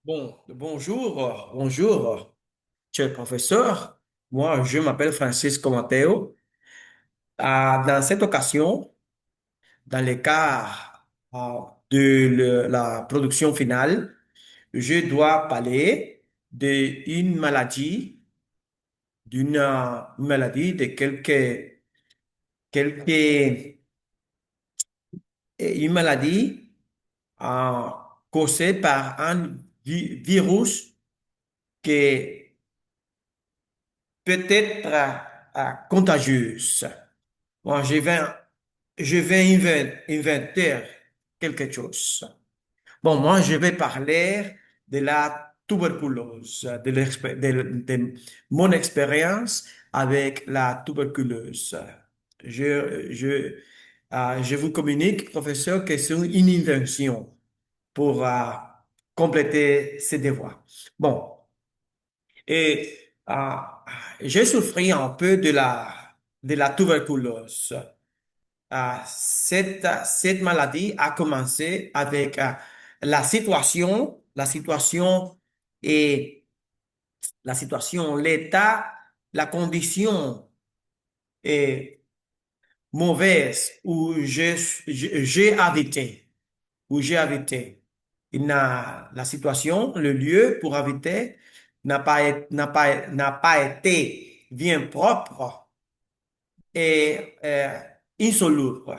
Bonjour, cher professeur. Moi, je m'appelle Francisco Mateo. Dans cette occasion, dans le cas de la production finale, je dois parler d'une maladie de quelques, une maladie euh, causée par un virus qui peut être contagieuse. Bon, je vais inventer quelque chose. Bon, moi, je vais parler de la tuberculose, de mon expérience avec la tuberculose. Je vous communique, professeur, que c'est une invention pour compléter ses devoirs. Bon, et j'ai souffert un peu de la tuberculose. Cette maladie a commencé avec la situation et l'état, la condition est mauvaise j'ai habité, où j'ai habité. La situation, le lieu pour habiter n'a pas été bien propre et insalubre.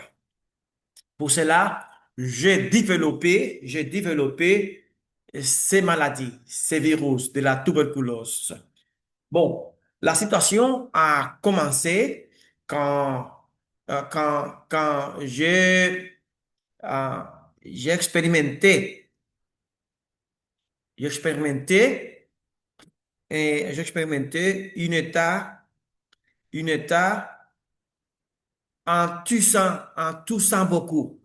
Pour cela, j'ai développé ces maladies, ces virus de la tuberculose. Bon, la situation a commencé quand, quand euh, j'ai j'ai expérimenté, j'ai expérimenté une état en toussant beaucoup.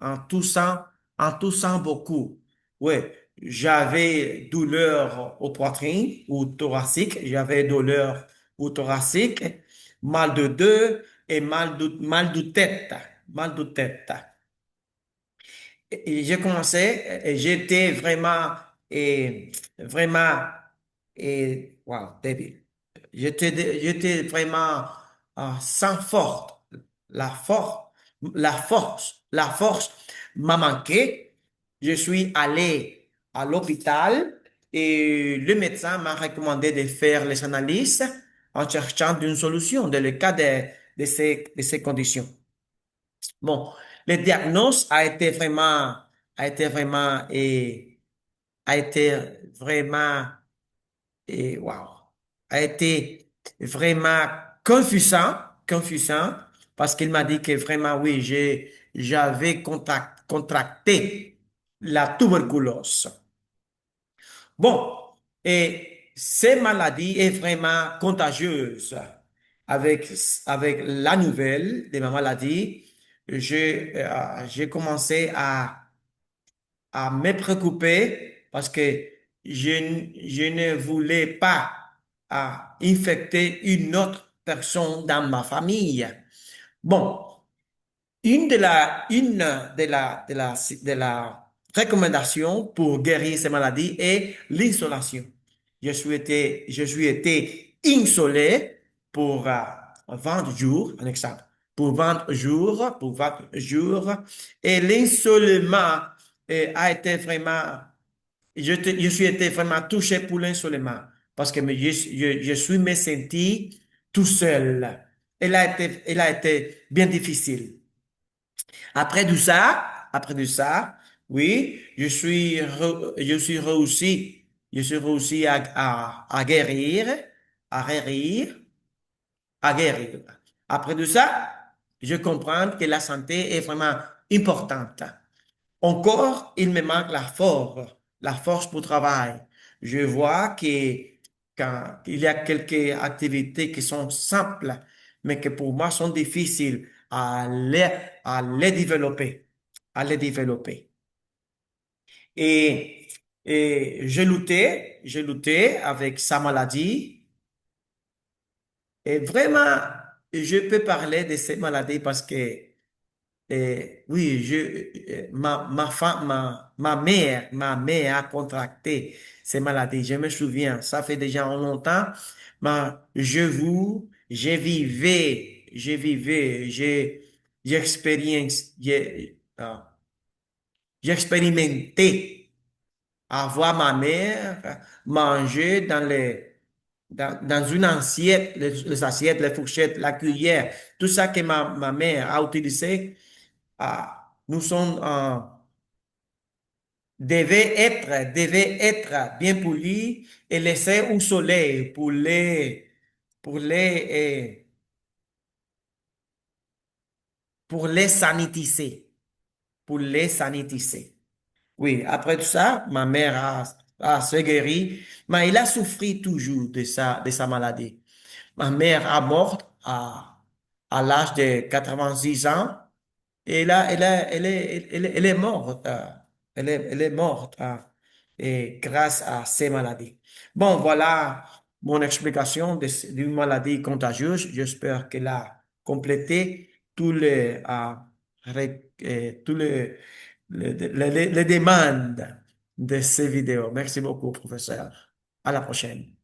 Ouais, j'avais douleur au poitrine ou thoracique, j'avais douleur au thoracique, mal de dos et mal de tête. Et j'ai commencé, et j'étais vraiment, wow, débile. J'étais vraiment sans force. La force, la force m'a manqué. Je suis allé à l'hôpital et le médecin m'a recommandé de faire les analyses en cherchant une solution dans le cas de ces conditions. Bon, le diagnostic a été vraiment, a été vraiment, wow, a été vraiment confusant, parce qu'il m'a dit que vraiment, oui, j'avais contracté la tuberculose. Bon, et ces maladies est vraiment contagieuse. Avec, avec la nouvelle de ma maladie, j'ai commencé à me préoccuper parce que je ne voulais pas infecter une autre personne dans ma famille. Bon, une de la recommandation pour guérir ces maladies est l'isolation. Je suis été isolé pour 20 jours, un exemple, pour 20 jours, et l'isolement a été vraiment, je suis été vraiment touché pour l'isolement, parce que je suis me senti tout seul. Elle a été bien difficile. Après de ça, oui, je suis réussi à guérir, à guérir, à guérir. Après de ça, je comprends que la santé est vraiment importante. Encore, il me manque la force pour travail. Je vois que quand il y a quelques activités qui sont simples, mais que pour moi sont difficiles à les développer, à les développer. Et, et j'ai lutté avec sa maladie. Et vraiment, je peux parler de cette maladie parce que Oui, ma mère a contracté ces maladies. Je me souviens, ça fait déjà longtemps, mais j'ai expérience, j'ai expérimenté à voir ma mère manger dans une assiette, les assiettes, les fourchettes, la cuillère, tout ça que ma mère a utilisé, nous sommes, devait être bien polis et laissés au soleil pour les, pour les sanitiser, pour les sanitiser. Oui, après tout ça, ma mère a se guéri, mais il a souffert toujours de sa maladie. Ma mère a mort à l'âge de 86 ans. Et là, elle est morte. Elle est morte et grâce à ces maladies. Bon, voilà mon explication d'une maladie contagieuse. J'espère qu'elle a complété tous les demandes de ces vidéos. Merci beaucoup, professeur. À la prochaine.